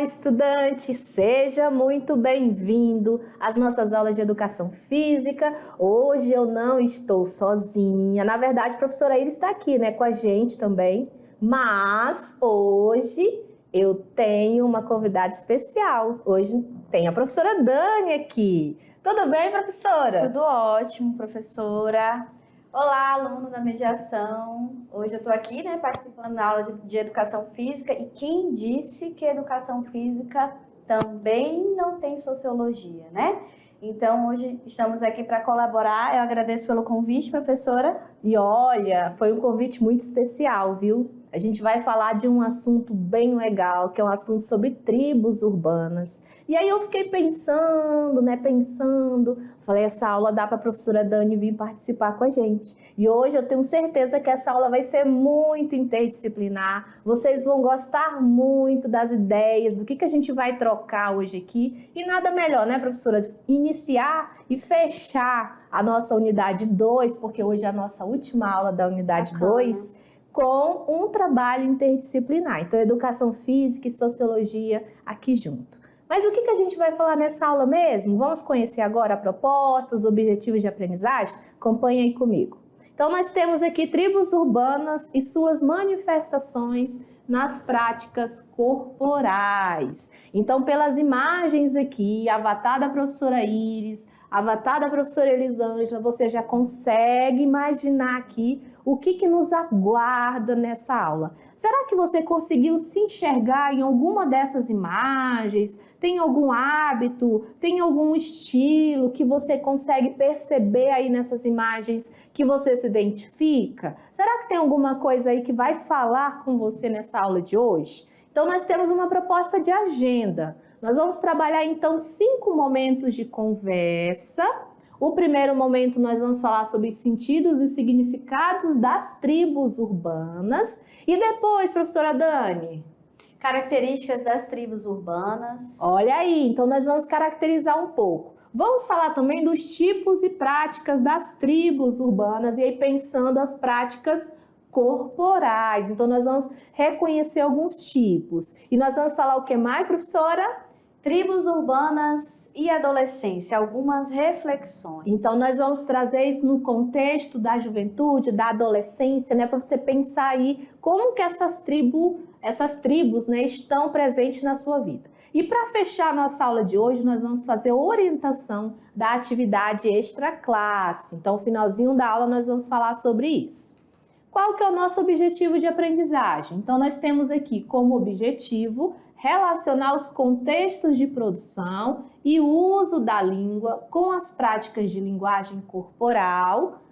estudante! Seja muito bem-vindo às nossas aulas de educação física. Hoje eu não estou sozinha. Na verdade, a professora Iris está aqui, com a gente também. Mas hoje eu tenho uma convidada especial. Hoje tem a professora Dani aqui. Tudo bem, professora? Tudo ótimo, professora. Olá, aluno da mediação. Hoje eu estou aqui, participando da aula de educação física. E quem disse que educação física também não tem sociologia, né? Então, hoje estamos aqui para colaborar. Eu agradeço pelo convite, professora. E olha, foi um convite muito especial, viu? A gente vai falar de um assunto bem legal, que é um assunto sobre tribos urbanas. E aí eu fiquei pensando, falei, essa aula dá para a professora Dani vir participar com a gente. E hoje eu tenho certeza que essa aula vai ser muito interdisciplinar, vocês vão gostar muito das ideias, do que a gente vai trocar hoje aqui. E nada melhor, professora, iniciar e fechar a nossa unidade 2, porque hoje é a nossa última aula da unidade 2, com um trabalho interdisciplinar. Então, educação física e sociologia aqui junto. Mas o que a gente vai falar nessa aula mesmo? Vamos conhecer agora a proposta, os objetivos de aprendizagem? Acompanhe aí comigo. Então, nós temos aqui tribos urbanas e suas manifestações nas práticas corporais. Então, pelas imagens aqui, avatar da professora Iris, avatar da professora Elisângela, você já consegue imaginar aqui o que nos aguarda nessa aula. Será que você conseguiu se enxergar em alguma dessas imagens? Tem algum hábito? Tem algum estilo que você consegue perceber aí nessas imagens que você se identifica? Será que tem alguma coisa aí que vai falar com você nessa aula de hoje? Então, nós temos uma proposta de agenda. Nós vamos trabalhar, então, 5 momentos de conversa. O primeiro momento nós vamos falar sobre sentidos e significados das tribos urbanas. E depois, professora Dani? Características das tribos urbanas. Olha aí, então nós vamos caracterizar um pouco. Vamos falar também dos tipos e práticas das tribos urbanas e aí pensando as práticas corporais. Então nós vamos reconhecer alguns tipos. E nós vamos falar o que mais, professora? Tribos urbanas e adolescência, algumas reflexões. Então, nós vamos trazer isso no contexto da juventude, da adolescência, para você pensar aí como que essas tribos estão presentes na sua vida. E para fechar a nossa aula de hoje, nós vamos fazer orientação da atividade extraclasse. Então, no finalzinho da aula, nós vamos falar sobre isso. Qual que é o nosso objetivo de aprendizagem? Então, nós temos aqui como objetivo relacionar os contextos de produção e uso da língua com as práticas de linguagem corporal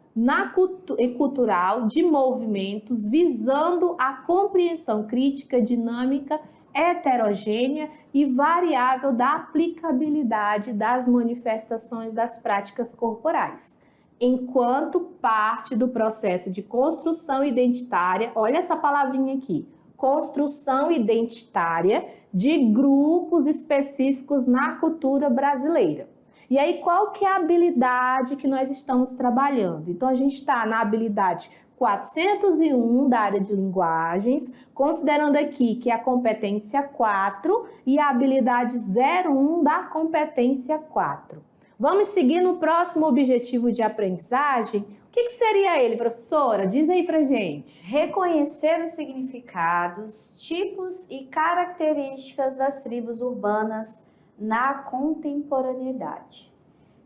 e cultural de movimentos, visando a compreensão crítica, dinâmica, heterogênea e variável da aplicabilidade das manifestações das práticas corporais, enquanto parte do processo de construção identitária, olha essa palavrinha aqui, construção identitária de grupos específicos na cultura brasileira. E aí, qual que é a habilidade que nós estamos trabalhando? Então, a gente está na habilidade 401 da área de linguagens, considerando aqui que é a competência 4 e a habilidade 01 da competência 4. Vamos seguir no próximo objetivo de aprendizagem. O que seria ele, professora? Diz aí pra gente. Reconhecer os significados, tipos e características das tribos urbanas na contemporaneidade,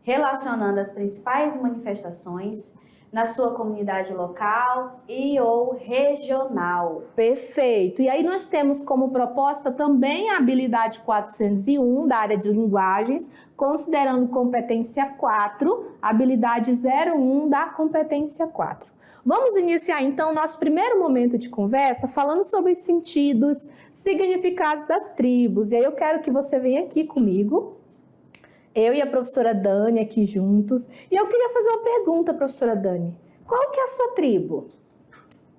relacionando as principais manifestações na sua comunidade local e ou regional. Perfeito. E aí nós temos como proposta também a habilidade 401 da área de linguagens, considerando competência 4, habilidade 01 da competência 4. Vamos iniciar então o nosso primeiro momento de conversa falando sobre os sentidos, significados das tribos. E aí eu quero que você venha aqui comigo, eu e a professora Dani aqui juntos. E eu queria fazer uma pergunta, professora Dani. Qual que é a sua tribo?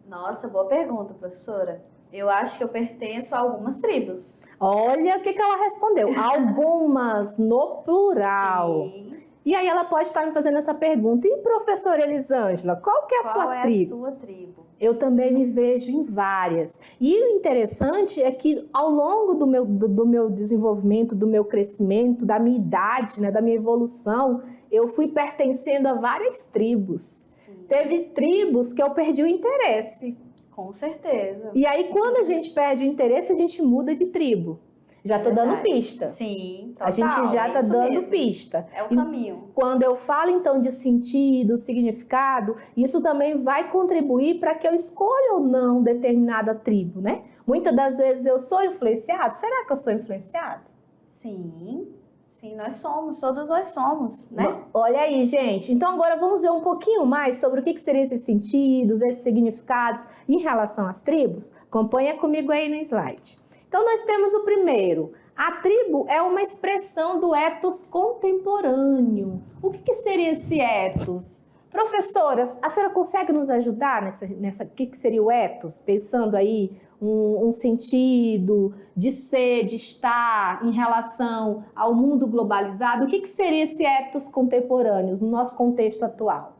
Nossa, boa pergunta, professora. Eu acho que eu pertenço a algumas tribos. Olha o que ela respondeu. Algumas, no plural. Sim. E aí ela pode estar me fazendo essa pergunta. E professora Elisângela, qual que é a sua tribo? Qual é a sua tribo? Eu também me vejo em várias. E o interessante é que ao longo do meu desenvolvimento, do meu crescimento, da minha idade, né, da minha evolução, eu fui pertencendo a várias tribos. Sim. Teve tribos que eu perdi o interesse. Com certeza. E aí, quando a gente perde o interesse, a gente muda de tribo. Já estou dando pista. Sim, total, a gente já está dando mesmo. pista. É o caminho. Quando eu falo, então, de sentido, significado, isso também vai contribuir para que eu escolha ou não determinada tribo, né? Muitas das vezes eu sou influenciado. Será que eu sou influenciado? Sim, sim, nós somos, todos nós somos, né? Olha aí, gente. Então, agora vamos ver um pouquinho mais sobre o que seriam esses sentidos, esses significados em relação às tribos? Acompanha comigo aí no slide. Então, nós temos o primeiro. A tribo é uma expressão do ethos contemporâneo. O que seria esse ethos? Professoras, a senhora consegue nos ajudar nessa o que seria o ethos? Pensando aí um sentido de ser, de estar em relação ao mundo globalizado. O que seria esse ethos contemporâneo no nosso contexto atual?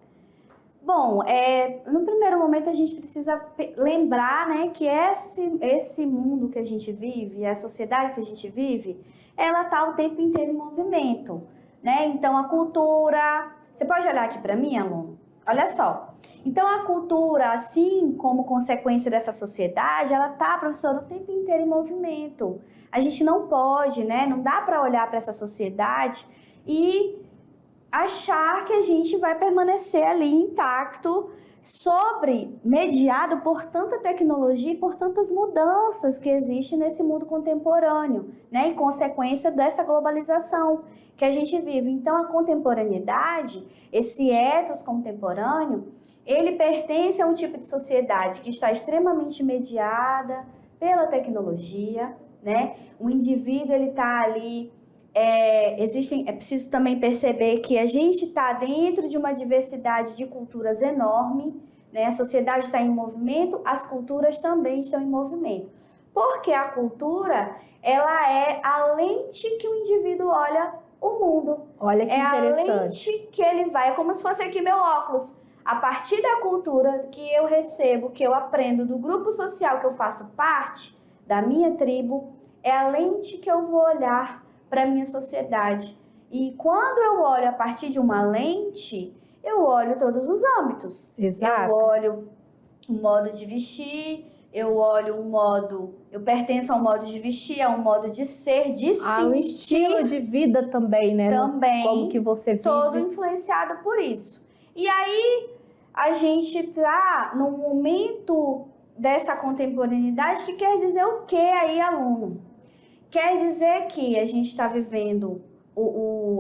Bom, no primeiro momento a gente precisa lembrar, né, que esse mundo que a gente vive, a sociedade que a gente vive, ela está o tempo inteiro em movimento, né? Então a cultura, você pode olhar aqui para mim, aluno? Olha só. Então a cultura, assim como consequência dessa sociedade, ela está, professor, o tempo inteiro em movimento. A gente não pode, né? Não dá para olhar para essa sociedade e achar que a gente vai permanecer ali intacto, mediado por tanta tecnologia e por tantas mudanças que existem nesse mundo contemporâneo, né? Em consequência dessa globalização que a gente vive. Então, a contemporaneidade, esse ethos contemporâneo, ele pertence a um tipo de sociedade que está extremamente mediada pela tecnologia, né? O indivíduo, ele está ali. É preciso também perceber que a gente está dentro de uma diversidade de culturas enorme, né? A sociedade está em movimento, as culturas também estão em movimento. Porque a cultura, ela é a lente que o indivíduo olha o mundo. Olha que interessante. É a lente que ele vai, é como se fosse aqui meu óculos. A partir da cultura que eu recebo, que eu aprendo do grupo social que eu faço parte, da minha tribo, é a lente que eu vou olhar para a minha sociedade. E quando eu olho a partir de uma lente, eu olho todos os âmbitos. Exato. Eu olho o modo de vestir, eu olho eu pertenço a um modo de vestir, a um modo de ser, de sentir. Um estilo de vida também, né? Também. Como que você vive. Todo influenciado por isso. E aí, a gente tá num momento dessa contemporaneidade que quer dizer o que aí, aluno? Quer dizer que a gente está vivendo,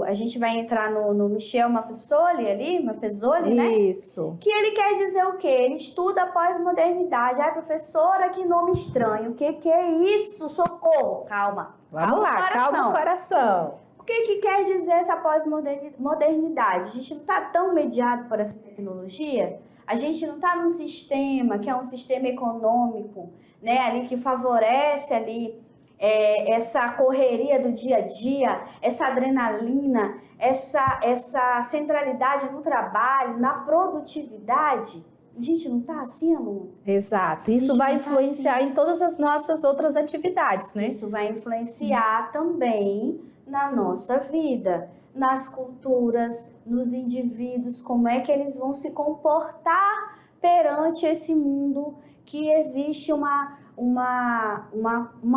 a gente vai entrar no Michel Maffesoli ali, né? Isso. Que ele quer dizer o quê? Ele estuda a pós-modernidade. Ai, professora, que nome estranho. O que é isso? Socorro. Calma. Vamos lá, calma o coração. O que quer dizer essa pós-modernidade? A gente não está tão mediado por essa tecnologia? A gente não está num sistema que é um sistema econômico, né? Ali que favorece ali essa correria do dia a dia, essa adrenalina, essa centralidade no trabalho, na produtividade. A gente não está assim, aluno? Exato. Isso vai influenciar assim em todas as nossas outras atividades, né? Isso vai influenciar também na nossa vida, nas culturas, nos indivíduos, como é que eles vão se comportar perante esse mundo que existe uma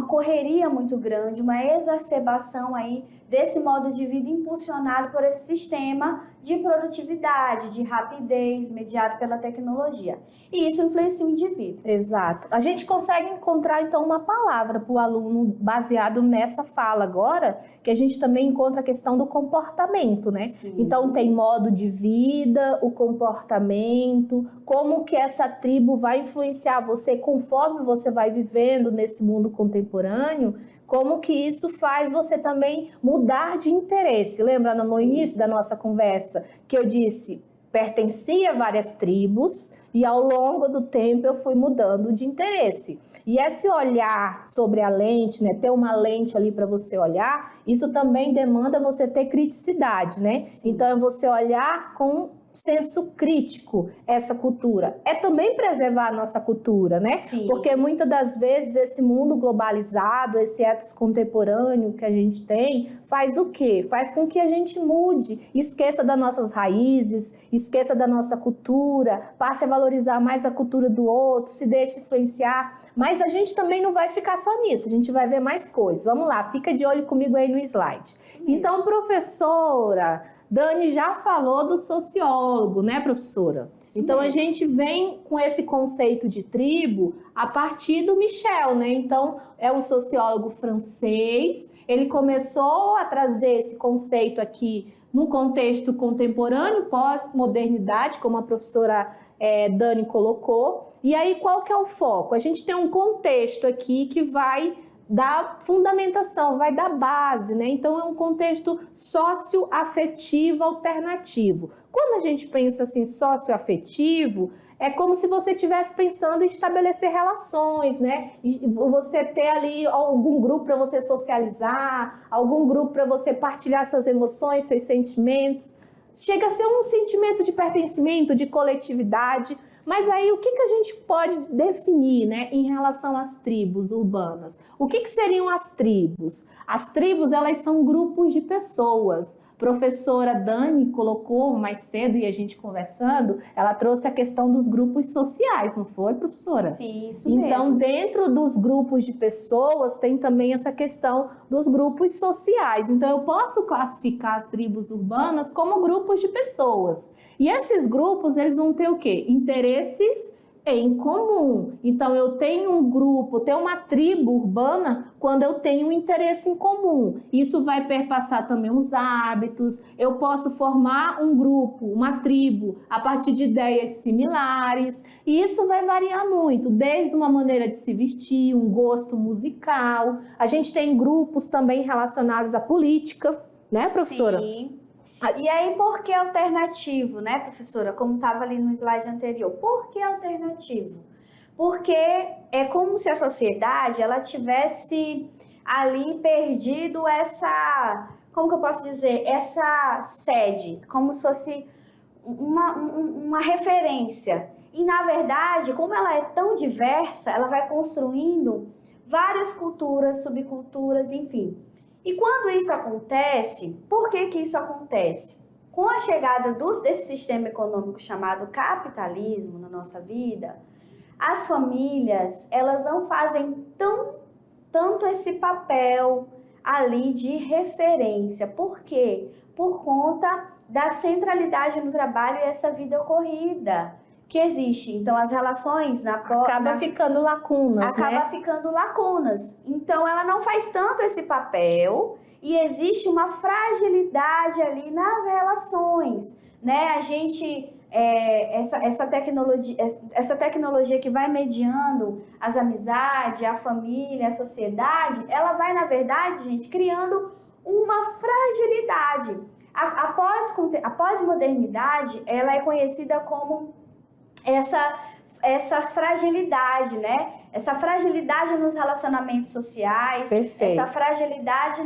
correria muito grande, uma exacerbação aí desse modo de vida impulsionado por esse sistema de produtividade, de rapidez, mediado pela tecnologia. E isso influencia o indivíduo. Exato. A gente consegue encontrar, então, uma palavra para o aluno baseado nessa fala agora, que a gente também encontra a questão do comportamento, né? Sim. Então, tem modo de vida, o comportamento, como que essa tribo vai influenciar você conforme você vai vivendo nesse mundo contemporâneo, como que isso faz você também mudar de interesse. Lembra no início da nossa conversa que eu disse, pertencia a várias tribos e ao longo do tempo eu fui mudando de interesse. E esse olhar sobre a lente, né, ter uma lente ali para você olhar, isso também demanda você ter criticidade, né? Sim. Então é você olhar com senso crítico essa cultura? É também preservar a nossa cultura, né? Sim. Porque muitas das vezes esse mundo globalizado, esse ethos contemporâneo que a gente tem, faz o quê? Faz com que a gente mude, esqueça das nossas raízes, esqueça da nossa cultura, passe a valorizar mais a cultura do outro, se deixe influenciar. Mas a gente também não vai ficar só nisso, a gente vai ver mais coisas. Vamos lá, fica de olho comigo aí no slide. Então, professora, Dani já falou do sociólogo, né, professora? Isso então, mesmo. a gente vem com esse conceito de tribo a partir do Michel, né? Então, é um sociólogo francês, ele começou a trazer esse conceito aqui no contexto contemporâneo, pós-modernidade, como a professora Dani colocou. E aí, qual que é o foco? A gente tem um contexto aqui que vai dar fundamentação, vai dar base, né? Então, é um contexto socioafetivo alternativo. Quando a gente pensa assim, socioafetivo, é como se você estivesse pensando em estabelecer relações, né? E você ter ali algum grupo para você socializar, algum grupo para você partilhar suas emoções, seus sentimentos. Chega a ser um sentimento de pertencimento, de coletividade. Mas aí, o que a gente pode definir, né, em relação às tribos urbanas? O que seriam as tribos? As tribos, elas são grupos de pessoas. Professora Dani colocou mais cedo, e a gente conversando, ela trouxe a questão dos grupos sociais, não foi, professora? Sim, isso mesmo. Então, dentro dos grupos de pessoas, tem também essa questão dos grupos sociais. Então, eu posso classificar as tribos urbanas como grupos de pessoas. E esses grupos, eles vão ter o quê? Interesses em comum. Então, eu tenho um grupo, tenho uma tribo urbana quando eu tenho um interesse em comum. Isso vai perpassar também os hábitos. Eu posso formar um grupo, uma tribo, a partir de ideias similares. E isso vai variar muito, desde uma maneira de se vestir, um gosto musical. A gente tem grupos também relacionados à política, né, professora? Sim. E aí, por que alternativo, né, professora? Como estava ali no slide anterior. Por que alternativo? Porque é como se a sociedade, ela tivesse ali perdido essa, como que eu posso dizer, essa sede, como se fosse uma referência. E, na verdade, como ela é tão diversa, ela vai construindo várias culturas, subculturas, enfim. E quando isso acontece, por que isso acontece? Com a chegada desse sistema econômico chamado capitalismo na nossa vida, as famílias, elas não fazem tanto esse papel ali de referência. Por quê? Por conta da centralidade no trabalho e essa vida corrida que existe. Então, as relações acaba ficando lacunas, acaba ficando lacunas. Então, ela não faz tanto esse papel e existe uma fragilidade ali nas relações, né? A gente, essa tecnologia que vai mediando as amizades, a família, a sociedade, ela vai, na verdade, gente, criando uma fragilidade. A pós-modernidade, ela é conhecida como essa fragilidade, né? Essa fragilidade nos relacionamentos sociais, Perfeito. Essa fragilidade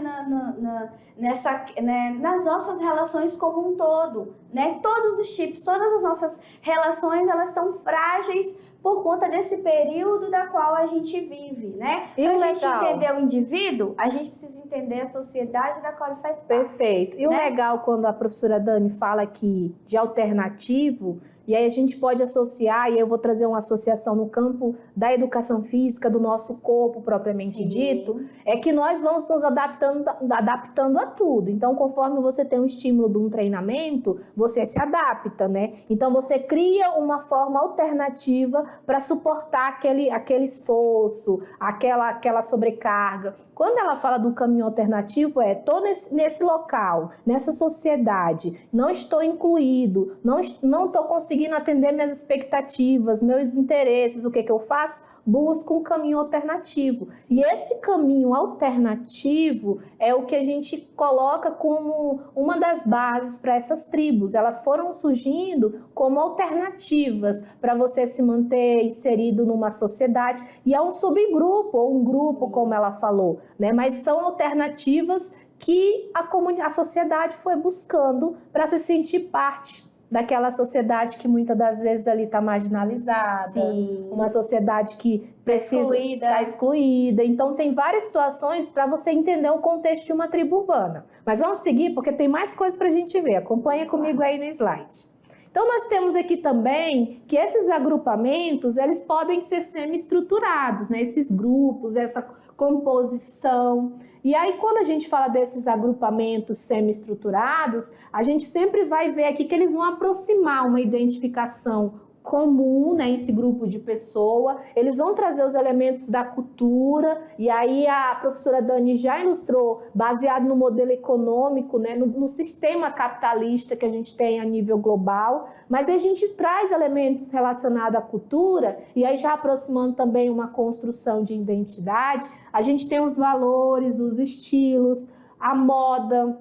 nas nossas relações como um todo, né? Todos os tipos, todas as nossas relações, elas estão frágeis por conta desse período da qual a gente vive, né? Para a gente entender o indivíduo, a gente precisa entender a sociedade da qual ele faz parte. Perfeito. E né? O legal, quando a professora Dani fala aqui de alternativo, e aí a gente pode associar, e eu vou trazer uma associação no campo da educação física, do nosso corpo propriamente dito, é que nós vamos nos adaptando a tudo. Então, conforme você tem um estímulo de um treinamento, você se adapta, né? Então, você cria uma forma alternativa para suportar aquele esforço, aquela sobrecarga. Quando ela fala do caminho alternativo, estou nesse local, nessa sociedade, não estou incluído, não estou conseguindo atender minhas expectativas, meus interesses, o que eu faço? Busco um caminho alternativo. E esse caminho alternativo é o que a gente coloca como uma das bases para essas tribos. Elas foram surgindo como alternativas para você se manter inserido numa sociedade. E é um subgrupo, ou um grupo, como ela falou, né? Mas são alternativas que a sociedade foi buscando para se sentir parte, daquela sociedade que muitas das vezes ali está marginalizada, Sim. uma sociedade que precisa estar excluída. Então, tem várias situações para você entender o contexto de uma tribo urbana. Mas vamos seguir, porque tem mais coisas para a gente ver. Acompanha comigo aí no slide. Então, nós temos aqui também que esses agrupamentos, eles podem ser semi-estruturados, né? Esses grupos, essa composição. E aí, quando a gente fala desses agrupamentos semi-estruturados, a gente sempre vai ver aqui que eles vão aproximar uma identificação comum, né, esse grupo de pessoa, eles vão trazer os elementos da cultura, e aí a professora Dani já ilustrou, baseado no modelo econômico, né, no sistema capitalista que a gente tem a nível global, mas a gente traz elementos relacionados à cultura, e aí já aproximando também uma construção de identidade, a gente tem os valores, os estilos, a moda,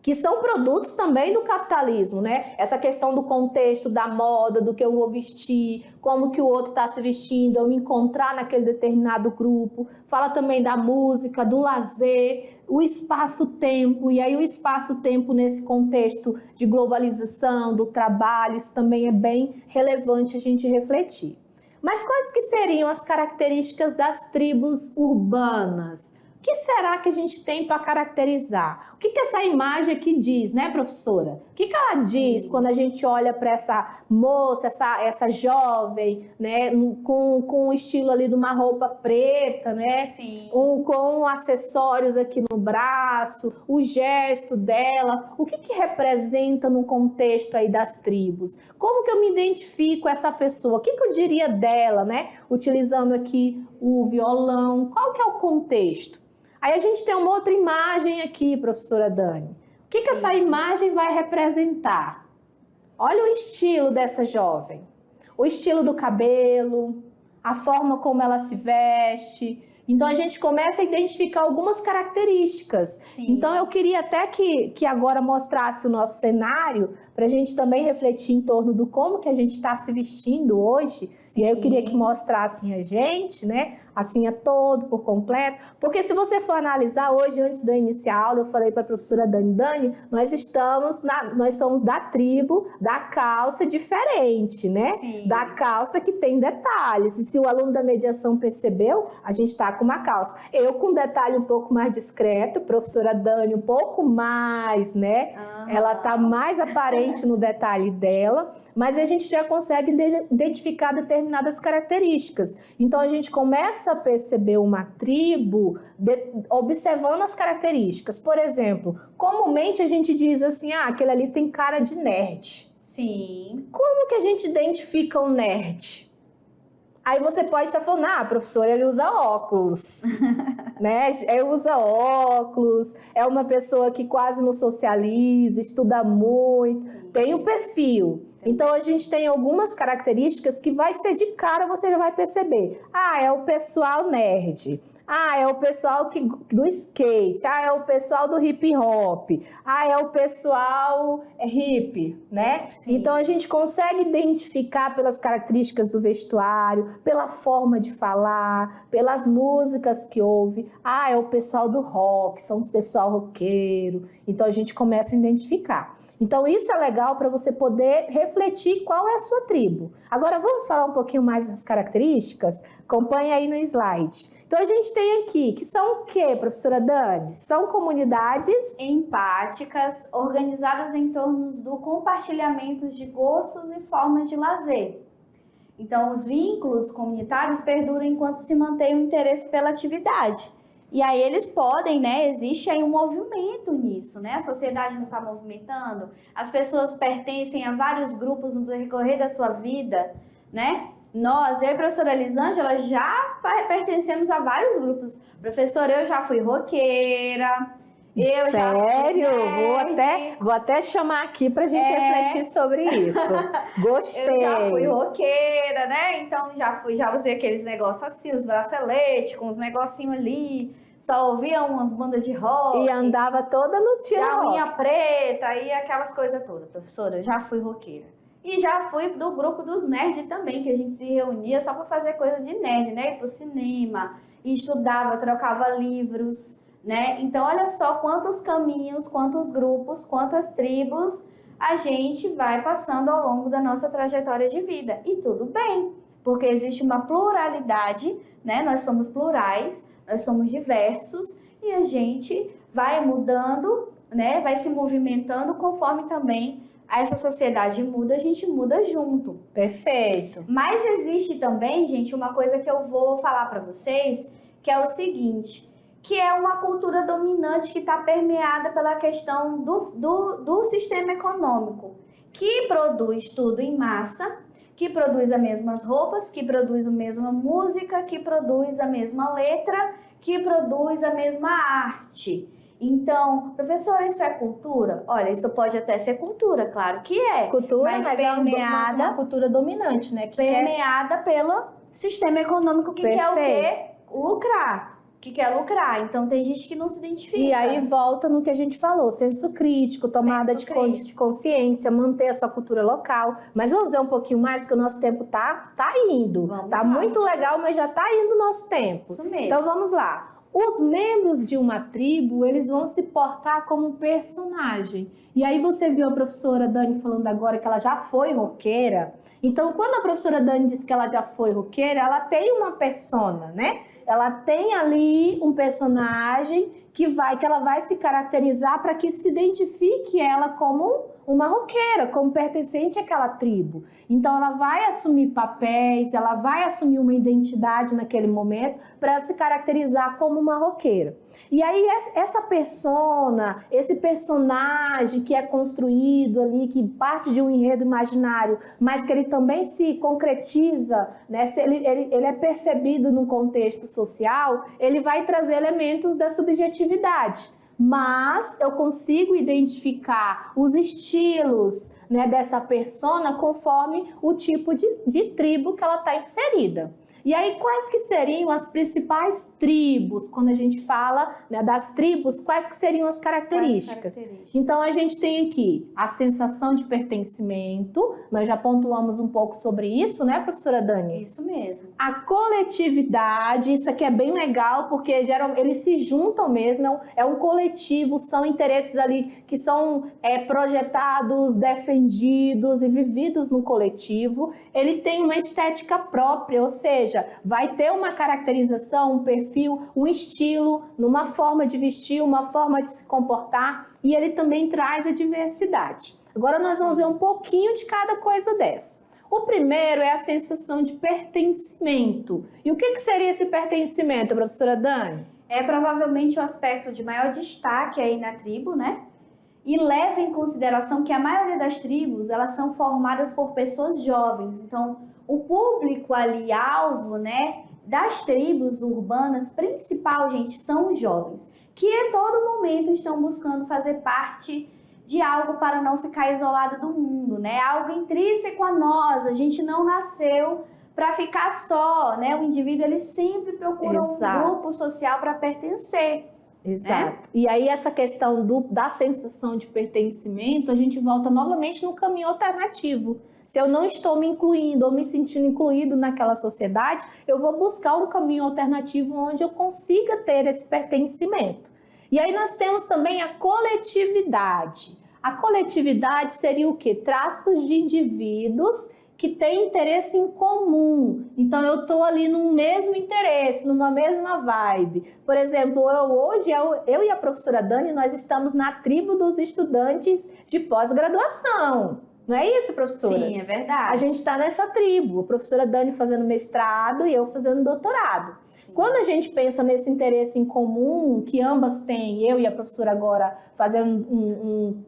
que são produtos também do capitalismo, né? Essa questão do contexto da moda, do que eu vou vestir, como que o outro está se vestindo, eu me encontrar naquele determinado grupo. Fala também da música, do lazer, o espaço-tempo, e aí o espaço-tempo nesse contexto de globalização, do trabalho, isso também é bem relevante a gente refletir. Mas quais que seriam as características das tribos urbanas? O que será que a gente tem para caracterizar? O que essa imagem aqui diz, né, professora? O que ela diz quando a gente olha para essa moça, essa jovem, né, com o estilo ali de uma roupa preta, né? Sim. Com acessórios aqui no braço, o gesto dela, o que representa no contexto aí das tribos? Como que eu me identifico essa pessoa? O que eu diria dela, né? Utilizando aqui o violão, qual que é o contexto? Aí a gente tem uma outra imagem aqui, professora Dani. O que essa imagem vai representar? Olha o estilo dessa jovem. O estilo do cabelo, a forma como ela se veste. Então, a gente começa a identificar algumas características. Sim. Então, eu queria até que agora mostrasse o nosso cenário, para a gente também refletir em torno do como que a gente está se vestindo hoje. Sim. E aí eu queria que mostrassem a gente, né? Assim, todo, por completo. Porque se você for analisar hoje, antes de eu iniciar a aula, eu falei para a professora Dani, nós somos da tribo da calça diferente, né? Sim. Da calça que tem detalhes. E se o aluno da mediação percebeu, a gente está com uma calça. Eu com um detalhe um pouco mais discreto, professora Dani um pouco mais, né? Ela está mais aparente no detalhe dela, mas a gente já consegue identificar determinadas características. Então, a gente começa a perceber uma tribo observando as características. Por exemplo, comumente a gente diz assim, aquele ali tem cara de nerd. Sim. Como que a gente identifica um nerd? Aí você pode estar falando, professor, ele usa óculos, né? Ele usa óculos, é uma pessoa que quase não socializa, estuda muito, tem o perfil. Então, a gente tem algumas características que vai ser de cara, você já vai perceber. É o pessoal nerd. É o pessoal do skate. É o pessoal do hip hop. É o pessoal hip, né? Sim. Então, a gente consegue identificar pelas características do vestuário, pela forma de falar, pelas músicas que ouve. É o pessoal do rock, são os pessoal roqueiro. Então, a gente começa a identificar. Então, isso é legal para você poder refletir qual é a sua tribo. Agora, vamos falar um pouquinho mais das características? Acompanhe aí no slide. Então, a gente tem aqui, que são o quê, professora Dani? São comunidades empáticas, organizadas em torno do compartilhamento de gostos e formas de lazer. Então, os vínculos comunitários perduram enquanto se mantém o interesse pela atividade. E aí eles podem, né? Existe aí um movimento nisso, né? A sociedade não está movimentando, as pessoas pertencem a vários grupos no decorrer da sua vida, né? Eu e a professora Elisângela já pertencemos a vários grupos. Professora, eu já fui roqueira. Sério? Vou até chamar aqui pra gente refletir sobre isso. Gostei. Eu já fui roqueira, né? Então já usei aqueles negócios assim, os braceletes, com os negocinhos ali. Só ouvia umas bandas de rock. E andava toda no tiro rock. unha preta e aquelas coisas todas. Professora, eu já fui roqueira. E já fui do grupo dos nerds também, que a gente se reunia só para fazer coisa de nerd, né? Ir pro cinema, e estudava, trocava livros, né? Então, olha só quantos caminhos, quantos grupos, quantas tribos a gente vai passando ao longo da nossa trajetória de vida. E tudo bem, porque existe uma pluralidade, né? Nós somos plurais, nós somos diversos e a gente vai mudando, né? Vai se movimentando conforme também essa sociedade muda, a gente muda junto. Perfeito. Mas existe também, gente, uma coisa que eu vou falar para vocês, que é o seguinte, que é uma cultura dominante que está permeada pela questão do sistema econômico, que produz tudo em massa, que produz as mesmas roupas, que produz a mesma música, que produz a mesma letra, que produz a mesma arte. Então, professora, isso é cultura? Olha, isso pode até ser cultura, claro que é. Cultura, mas permeada, é uma cultura dominante, né? Permeada pelo sistema econômico que quer o quê? Lucrar. Que quer lucrar. Então, tem gente que não se identifica. E aí volta no que a gente falou, senso crítico, tomada de consciência, manter a sua cultura local. Mas vamos ver um pouquinho mais, porque o nosso tempo tá indo. Tá muito legal, mas já tá indo o nosso tempo. Isso mesmo. Então, vamos lá. Os membros de uma tribo, eles vão se portar como personagem. E aí você viu a professora Dani falando agora que ela já foi roqueira. Então, quando a professora Dani disse que ela já foi roqueira, ela tem uma persona, né? Ela tem ali um personagem que ela vai se caracterizar para que se identifique ela como uma roqueira, como pertencente àquela tribo. Então, ela vai assumir papéis, ela vai assumir uma identidade naquele momento para se caracterizar como uma roqueira. E aí, essa persona, esse personagem que é construído ali, que parte de um enredo imaginário, mas que ele também se concretiza, né? Ele é percebido no contexto social, ele vai trazer elementos da subjetividade. Mas eu consigo identificar os estilos, né, dessa persona conforme o tipo de tribo que ela está inserida. E aí, quais que seriam as principais tribos? Quando a gente fala, né, das tribos, quais que seriam as características? Então, a gente tem aqui a sensação de pertencimento, nós já pontuamos um pouco sobre isso, né, professora Dani? Isso mesmo. A coletividade, isso aqui é bem legal, porque geralmente eles se juntam mesmo, é um coletivo, são interesses ali que são projetados, defendidos e vividos no coletivo. Ele tem uma estética própria, ou seja, vai ter uma caracterização, um perfil, um estilo, numa forma de vestir, uma forma de se comportar, e ele também traz a diversidade. Agora nós vamos ver um pouquinho de cada coisa dessa. O primeiro é a sensação de pertencimento. E o que seria esse pertencimento, professora Dani? É provavelmente o aspecto de maior destaque aí na tribo, né? E leva em consideração que a maioria das tribos, elas são formadas por pessoas jovens. Então, o público ali, alvo, né, das tribos urbanas, principal, gente, são os jovens, que a todo momento estão buscando fazer parte de algo para não ficar isolado do mundo, né? Algo intrínseco a nós, a gente não nasceu para ficar só, né? O indivíduo, ele sempre procura um grupo social para pertencer. Exato. Né? E aí essa questão da sensação de pertencimento, a gente volta novamente no caminho alternativo. Se eu não estou me incluindo ou me sentindo incluído naquela sociedade, eu vou buscar um caminho alternativo onde eu consiga ter esse pertencimento. E aí nós temos também a coletividade. A coletividade seria o quê? Traços de indivíduos que têm interesse em comum. Então, eu estou ali num mesmo interesse, numa mesma vibe. Por exemplo, hoje eu e a professora Dani, nós estamos na tribo dos estudantes de pós-graduação. Não é isso, professora? Sim, é verdade. A gente está nessa tribo, a professora Dani fazendo mestrado e eu fazendo doutorado. Sim. Quando a gente pensa nesse interesse em comum, que ambas têm, eu e a professora agora fazendo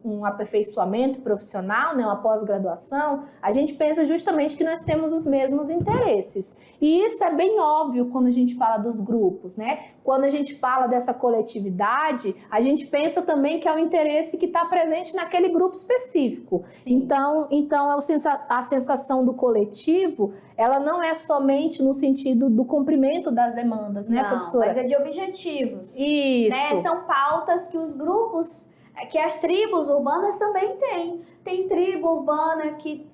um aperfeiçoamento profissional, né, uma pós-graduação, a gente pensa justamente que nós temos os mesmos interesses. E isso é bem óbvio quando a gente fala dos grupos, né? Quando a gente fala dessa coletividade, a gente pensa também que é o interesse que está presente naquele grupo específico. Sim. Então a sensação do coletivo, ela não é somente no sentido do cumprimento das demandas, né, professora? Mas é de objetivos. Isso. Né? São pautas que os grupos, que as tribos urbanas também têm. Tem tribo urbana que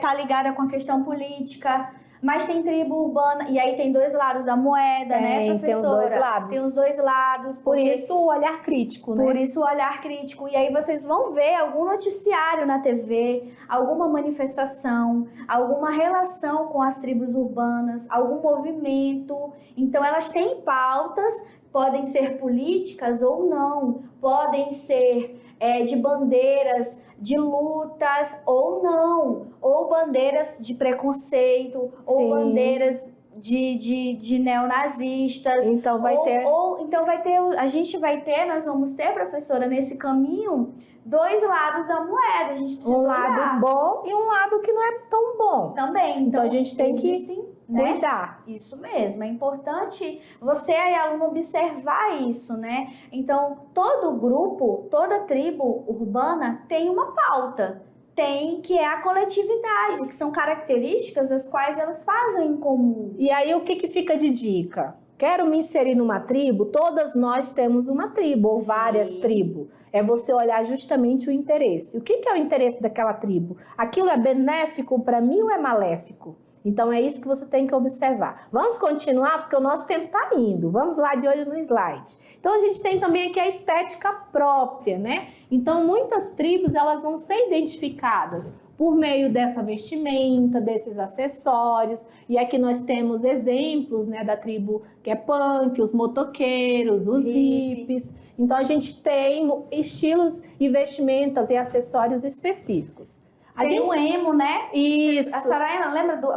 tá ligada com a questão política, Mas tem tribo urbana, e aí tem dois lados da moeda, né, professora? Tem os dois lados. Tem os dois lados. Por isso o olhar crítico, né? Por isso o olhar crítico. E aí vocês vão ver algum noticiário na TV, alguma manifestação, alguma relação com as tribos urbanas, algum movimento. Então elas têm pautas, podem ser políticas ou não, podem ser de bandeiras, de lutas ou não, ou bandeiras de preconceito, ou bandeiras de neonazistas. Então vai ter... a gente vai ter, nós vamos ter, professora, nesse caminho, dois lados da moeda. A gente precisa olhar. Um lado bom e um lado que não é tão bom. Também. Então a gente tem que cuidar. Isso mesmo, é importante você aí, aluno, observar isso, né? Então, todo grupo, toda tribo urbana tem uma pauta. Que é a coletividade, que são características as quais elas fazem em comum. E aí o que fica de dica? Quero me inserir numa tribo? Todas nós temos uma tribo, ou várias tribos. É você olhar justamente o interesse. O que é o interesse daquela tribo? Aquilo é benéfico para mim ou é maléfico? Então é isso que você tem que observar. Vamos continuar, porque o nosso tempo está indo. Vamos lá de olho no slide. Então a gente tem também aqui a estética própria, né? Então muitas tribos elas vão ser identificadas por meio dessa vestimenta, desses acessórios. E aqui nós temos exemplos, né, da tribo que é punk, os motoqueiros, os hippies. Então a gente tem estilos e vestimentas e acessórios específicos. Tem o emo, né? Isso. A senhora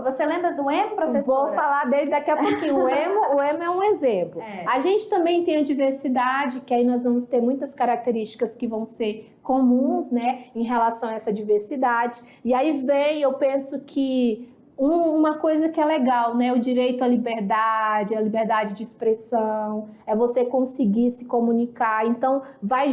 você lembra do emo, professora? Vou falar dele daqui a pouquinho. O emo é um exemplo. A gente também tem a diversidade, que aí nós vamos ter muitas características que vão ser comuns, né, em relação a essa diversidade. E aí eu penso que uma coisa que é legal, né, o direito à liberdade, a liberdade de expressão, é você conseguir se comunicar. Então, vai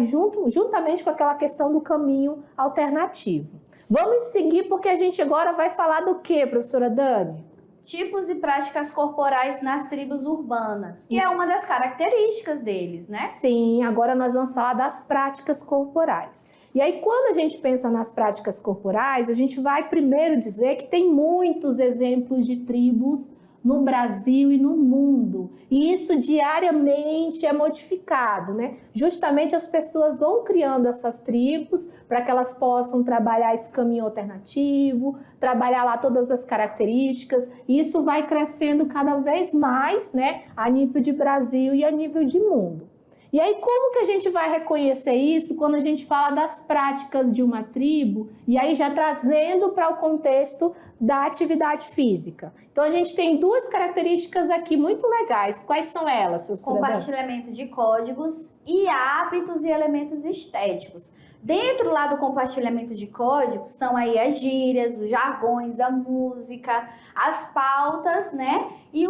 juntamente com aquela questão do caminho alternativo. Vamos seguir porque a gente agora vai falar do quê, professora Dani? Tipos e práticas corporais nas tribos urbanas, que é uma das características deles, né? Sim, agora nós vamos falar das práticas corporais. E aí, quando a gente pensa nas práticas corporais, a gente vai primeiro dizer que tem muitos exemplos de tribos no Brasil e no mundo. E isso diariamente é modificado, né? Justamente as pessoas vão criando essas tribos para que elas possam trabalhar esse caminho alternativo, trabalhar lá todas as características. E isso vai crescendo cada vez mais, né? A nível de Brasil e a nível de mundo. E aí, como que a gente vai reconhecer isso quando a gente fala das práticas de uma tribo? E aí, já trazendo para o contexto da atividade física. Então, a gente tem duas características aqui muito legais. Quais são elas, professora? Compartilhamento de códigos e hábitos e elementos estéticos. Dentro lá do compartilhamento de códigos, são aí as gírias, os jargões, a música, as pautas, né? E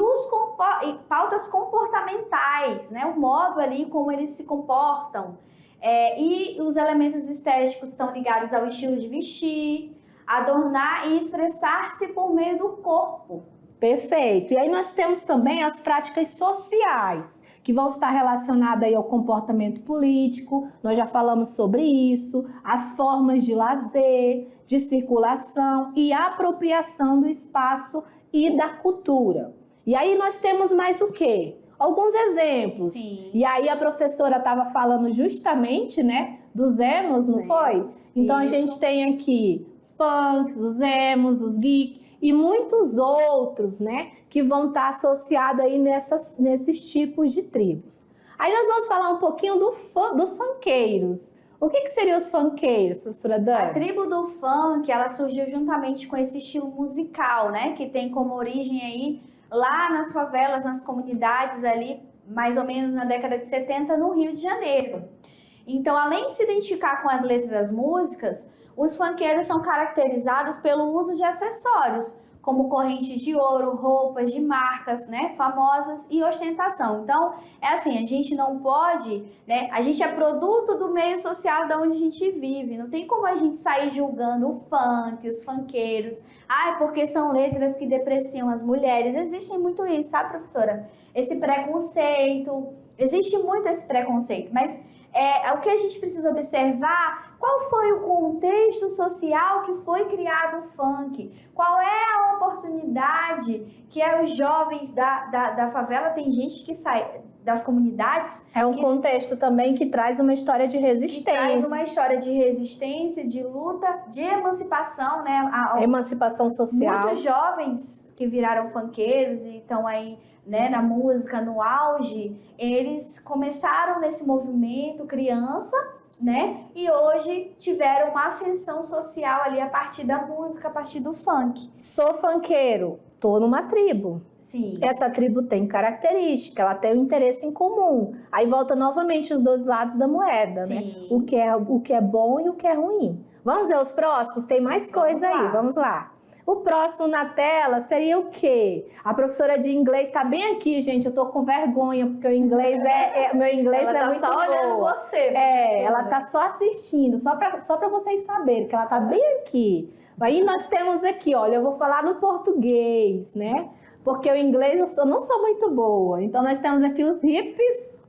pautas comportamentais, né? O modo ali como eles se comportam. E os elementos estéticos estão ligados ao estilo de vestir, adornar e expressar-se por meio do corpo. Perfeito. E aí nós temos também as práticas sociais, que vão estar relacionadas aí ao comportamento político, nós já falamos sobre isso, as formas de lazer, de circulação e apropriação do espaço e da cultura. E aí nós temos mais o quê? Alguns exemplos. Sim. E aí a professora estava falando justamente, né, dos emos, não foi? Então a gente tem aqui os punks, os emos, os geeks, e muitos outros, né, que vão estar associados aí nesses tipos de tribos. Aí nós vamos falar um pouquinho dos funkeiros. O que seriam os funkeiros, professora Dani? A tribo do funk, ela surgiu juntamente com esse estilo musical, né, que tem como origem aí lá nas favelas, nas comunidades ali, mais ou menos na década de 70, no Rio de Janeiro. Então, além de se identificar com as letras das músicas, os funkeiros são caracterizados pelo uso de acessórios, como correntes de ouro, roupas de marcas, né, famosas e ostentação. Então, é assim, a gente não pode, né, a gente é produto do meio social de onde a gente vive. Não tem como a gente sair julgando o funk, os funkeiros. Porque são letras que depreciam as mulheres. Existe muito isso, sabe, professora? Esse preconceito, existe muito esse preconceito, mas o que a gente precisa observar, qual foi o contexto social que foi criado o funk? Qual é a oportunidade que é os jovens da favela, tem gente que sai das comunidades. É um contexto também que traz uma história de resistência. Que traz uma história de resistência, de luta, de emancipação, né? Emancipação social. Muitos jovens que viraram funkeiros e estão aí, né, na música, no auge, eles começaram nesse movimento criança, né? E hoje tiveram uma ascensão social ali a partir da música, a partir do funk. Sou funkeiro, tô numa tribo. Sim. Essa tribo tem característica, ela tem um interesse em comum. Aí volta novamente os dois lados da moeda, Sim. né? O que é bom e o que é ruim. Vamos ver os próximos? Tem mais coisa aí, vamos lá. O próximo na tela seria o quê? A professora de inglês está bem aqui, gente. Eu tô com vergonha, porque o inglês meu inglês ela não é tá muito só olhando boa. você. Ela tá só assistindo, só para vocês saberem que ela tá bem aqui. Aí nós temos aqui, olha, eu vou falar no português, né? Porque o inglês eu não sou muito boa. Então nós temos aqui os hips.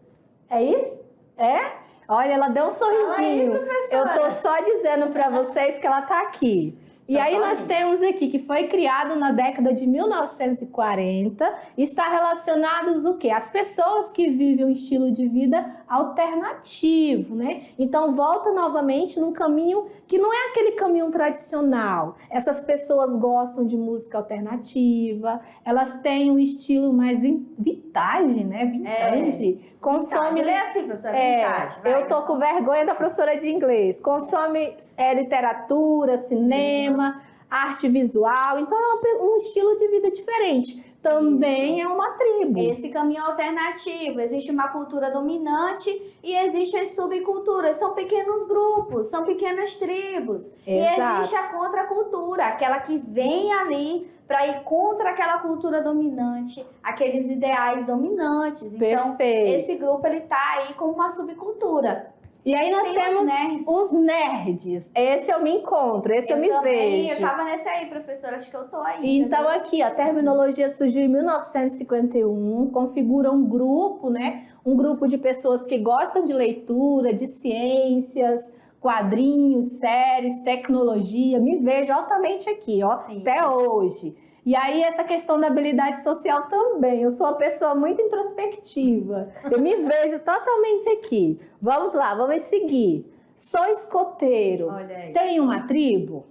É isso? É? Olha, ela deu um sorrisinho. Aí, eu tô só dizendo para vocês que ela tá aqui. E aí nós temos aqui que foi criado na década de 1940, está relacionado o quê? As pessoas que vivem um estilo de vida alternativo, né? Então volta novamente num caminho que não é aquele caminho tradicional. Essas pessoas gostam de música alternativa, elas têm um estilo mais vintage, né? Vintage. Consome... Lê assim, professora, vintage. Eu tô com vergonha da professora de inglês. Consome literatura, cinema, arte visual. Então é um estilo de vida diferente. Também é uma tribo. Esse caminho alternativo. Existe uma cultura dominante e existem as subculturas. São pequenos grupos, são pequenas tribos. Exato. E existe a contracultura, aquela que vem ali para ir contra aquela cultura dominante, aqueles ideais dominantes. Então, esse grupo ele tá aí como uma subcultura. E aí nós temos os nerds. Esse eu me encontro, esse eu me vejo. Eu tava nesse aí, professora, acho que eu tô aí. Então aqui, a terminologia surgiu em 1951, configura um grupo, né? Um grupo de pessoas que gostam de leitura, de ciências, quadrinhos, séries, tecnologia. Me vejo altamente aqui, ó, até hoje. E aí essa questão da habilidade social também. Eu sou uma pessoa muito introspectiva. Eu me vejo totalmente aqui. Vamos lá, vamos seguir. Sou escoteiro. Olha aí. Tem uma tribo?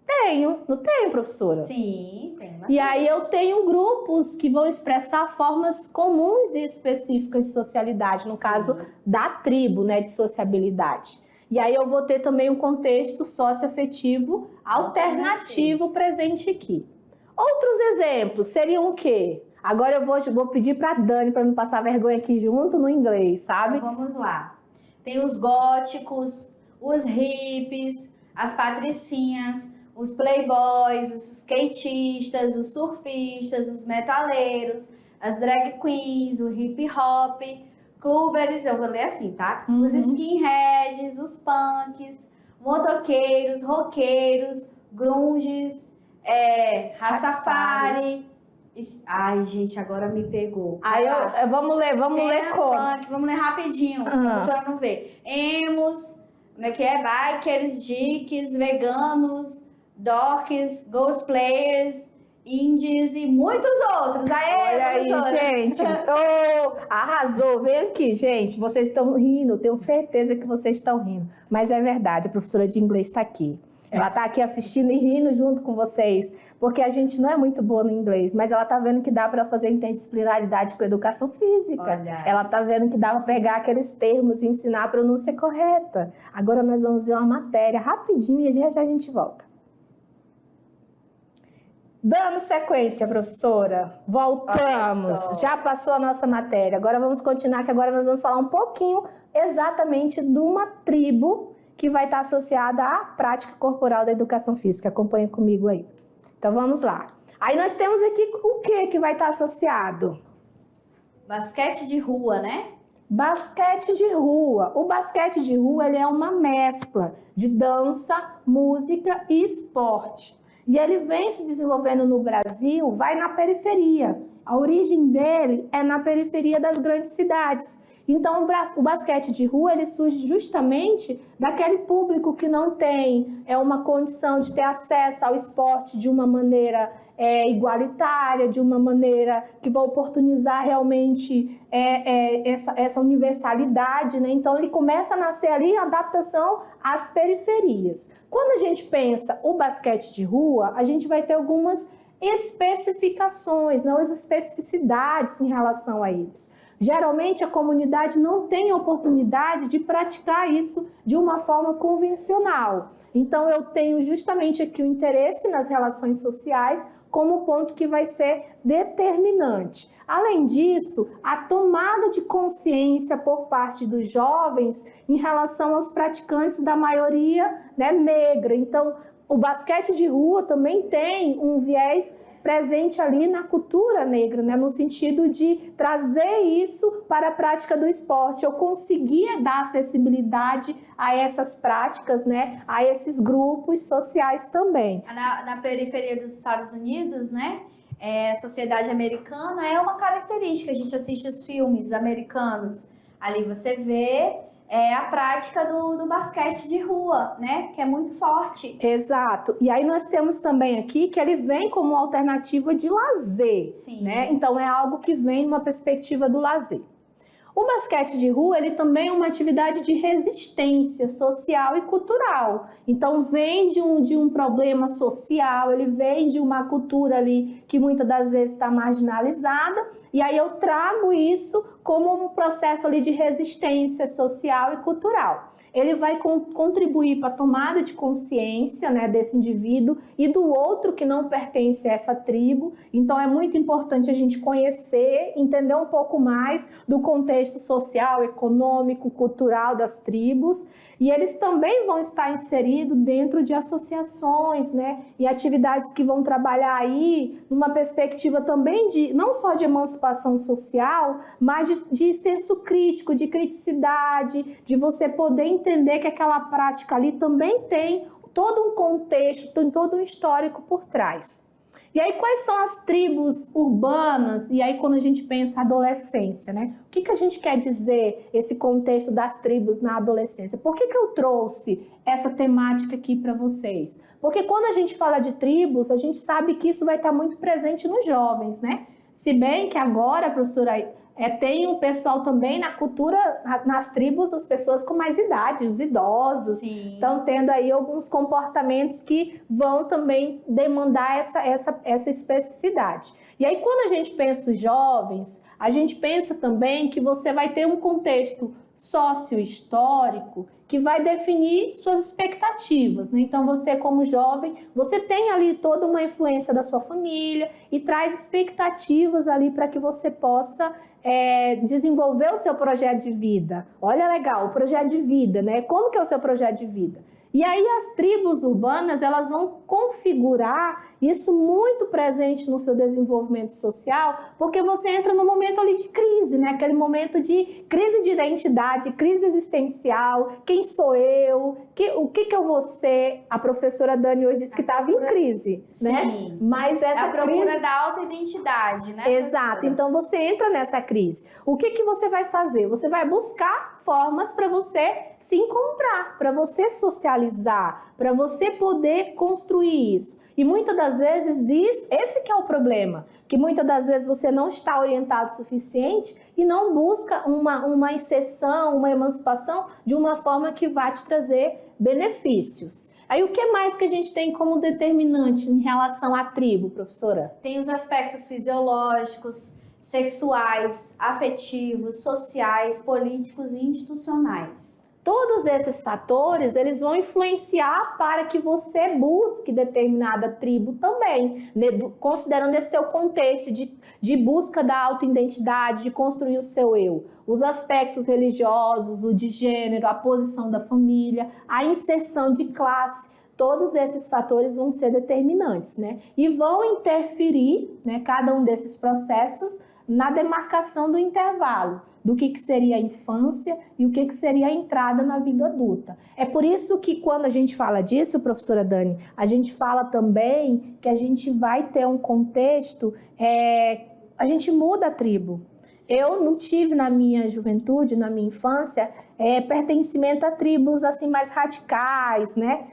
Tenho. Não tenho, professora? Sim, tem uma tribo. E aí eu tenho grupos que vão expressar formas comuns e específicas de socialidade, no caso da tribo, né, de sociabilidade. E aí eu vou ter também um contexto socioafetivo alternativo presente aqui. Outros exemplos seriam o quê? Agora eu vou pedir para a Dani para me passar vergonha aqui junto no inglês, sabe? Então, vamos lá. Tem os góticos, os hippies, as patricinhas, os playboys, os skatistas, os surfistas, os metaleiros, as drag queens, o hip hop, clubbers, eu vou ler assim, tá? Os skinheads, os punks, motoqueiros, roqueiros, grunges, Rastafari. Ai, gente, agora me pegou. Aí vamos ler como? Punk, vamos ler rapidinho, pra pessoa não ver. Emos, como é que é? Bikers, geeks, veganos, dorks, cosplayers, indies e muitos outros. Aê, olha aí, gente. Arrasou. Vem aqui, gente. Vocês estão rindo. Tenho certeza que vocês estão rindo. Mas é verdade, a professora de inglês está aqui. Ela está aqui assistindo e rindo junto com vocês, porque a gente não é muito boa no inglês, mas ela está vendo que dá para fazer interdisciplinaridade com educação física. Olha. Ela está vendo que dá para pegar aqueles termos e ensinar a pronúncia correta. Agora nós vamos ver uma matéria rapidinho e já a gente volta. Dando sequência, professora, voltamos. Já passou a nossa matéria. Agora vamos continuar, que agora nós vamos falar um pouquinho exatamente de uma tribo que vai estar associada à prática corporal da educação física. Acompanha comigo aí. Então, vamos lá. Aí nós temos aqui o que vai estar associado? Basquete de rua, né? Basquete de rua. O basquete de rua ele é uma mescla de dança, música e esporte. E ele vem se desenvolvendo no Brasil, vai na periferia. A origem dele é na periferia das grandes cidades. Então, o basquete de rua ele surge justamente daquele público que não tem uma condição de ter acesso ao esporte de uma maneira igualitária, de uma maneira que vai oportunizar realmente essa universalidade, né? Então ele começa a nascer ali a adaptação às periferias. Quando a gente pensa o basquete de rua, a gente vai ter algumas especificações, não as especificidades em relação a eles. Geralmente a comunidade não tem a oportunidade de praticar isso de uma forma convencional. Então eu tenho justamente aqui o interesse nas relações sociais como ponto que vai ser determinante. Além disso, a tomada de consciência por parte dos jovens em relação aos praticantes da maioria, né, negra. Então, o basquete de rua também tem um viés presente ali na cultura negra, né, no sentido de trazer isso para a prática do esporte. Eu conseguia dar acessibilidade a essas práticas, né, a esses grupos sociais também. Na periferia dos Estados Unidos, né, a sociedade americana é uma característica. A gente assiste os filmes americanos, ali você vê a prática do basquete de rua, né? Que é muito forte. Exato. E aí nós temos também aqui que ele vem como uma alternativa de lazer, Sim. né? Então é algo que vem numa perspectiva do lazer. O basquete de rua, ele também é uma atividade de resistência social e cultural. Então vem de um problema social, ele vem de uma cultura ali que muitas das vezes está marginalizada, e aí eu trago isso como um processo ali de resistência social e cultural. Ele vai contribuir para a tomada de consciência, né, desse indivíduo e do outro que não pertence a essa tribo. Então é muito importante a gente conhecer, entender um pouco mais do contexto social, econômico, cultural das tribos. E eles também vão estar inseridos dentro de associações, né, e atividades que vão trabalhar aí numa perspectiva também de não só de emancipação social, mas de senso crítico, de criticidade, de você poder entender que aquela prática ali também tem todo um contexto, tem todo um histórico por trás. E aí, quais são as tribos urbanas? E aí, quando a gente pensa adolescência, né? O que a gente quer dizer, esse contexto das tribos na adolescência? Por que eu trouxe essa temática aqui para vocês? Porque quando a gente fala de tribos, a gente sabe que isso vai estar muito presente nos jovens, né? Se bem que agora, professora, tem o pessoal também na cultura, nas tribos, as pessoas com mais idade, os idosos, estão tendo aí alguns comportamentos que vão também demandar essa especificidade. E aí, quando a gente pensa os jovens, a gente pensa também que você vai ter um contexto sócio-histórico que vai definir suas expectativas, né? Então você como jovem, você tem ali toda uma influência da sua família e traz expectativas ali para que você possa desenvolver o seu projeto de vida. Olha legal, o projeto de vida, né? Como que é o seu projeto de vida? E aí as tribos urbanas, elas vão configurar isso muito presente no seu desenvolvimento social, porque você entra no momento ali de crise, né? Aquele momento de crise de identidade, crise existencial, quem sou eu, o que eu vou ser? A professora Dani hoje disse que estava em crise, né? Sim. Mas essa a procura crise... da autoidentidade, né? Exato, professora? Então você entra nessa crise. O que você vai fazer? Você vai buscar formas para você se encontrar, para você socializar, para você poder construir isso. E muitas das vezes, esse que é o problema, que muitas das vezes você não está orientado o suficiente e não busca uma inserção, uma emancipação de uma forma que vai te trazer benefícios. Aí o que mais que a gente tem como determinante em relação à tribo, professora? Tem os aspectos fisiológicos, sexuais, afetivos, sociais, políticos e institucionais. Todos esses fatores, eles vão influenciar para que você busque determinada tribo também, né? Considerando esse seu contexto de busca da autoidentidade, de construir o seu eu. Os aspectos religiosos, o de gênero, a posição da família, a inserção de classe, todos esses fatores vão ser determinantes, né? E vão interferir, né, cada um desses processos na demarcação do intervalo, do que seria a infância e o que seria a entrada na vida adulta. É por isso que quando a gente fala disso, professora Dani, a gente fala também que a gente vai ter um contexto, a gente muda a tribo. Eu não tive na minha juventude, na minha infância, pertencimento a tribos assim mais radicais, né?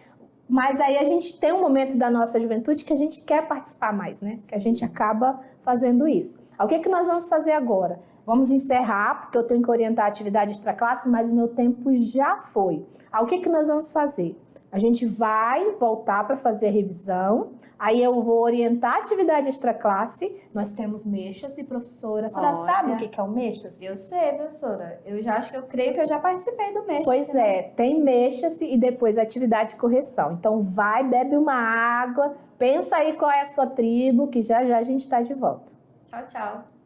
Mas aí a gente tem um momento da nossa juventude que a gente quer participar mais, né? Que a gente acaba fazendo isso. O que é que nós vamos fazer agora? Vamos encerrar, porque eu tenho que orientar a atividade extraclasse, mas o meu tempo já foi. O que é que nós vamos fazer? A gente vai voltar para fazer a revisão, aí eu vou orientar a atividade extraclasse. Nós temos mexas e professora. A senhora sabe o que é o mexas? Eu sei, professora. Eu creio que eu já participei do mexas. Pois é, tem mexas e depois atividade de correção. Então vai, bebe uma água, pensa aí qual é a sua tribo, que já já a gente está de volta. Tchau, tchau.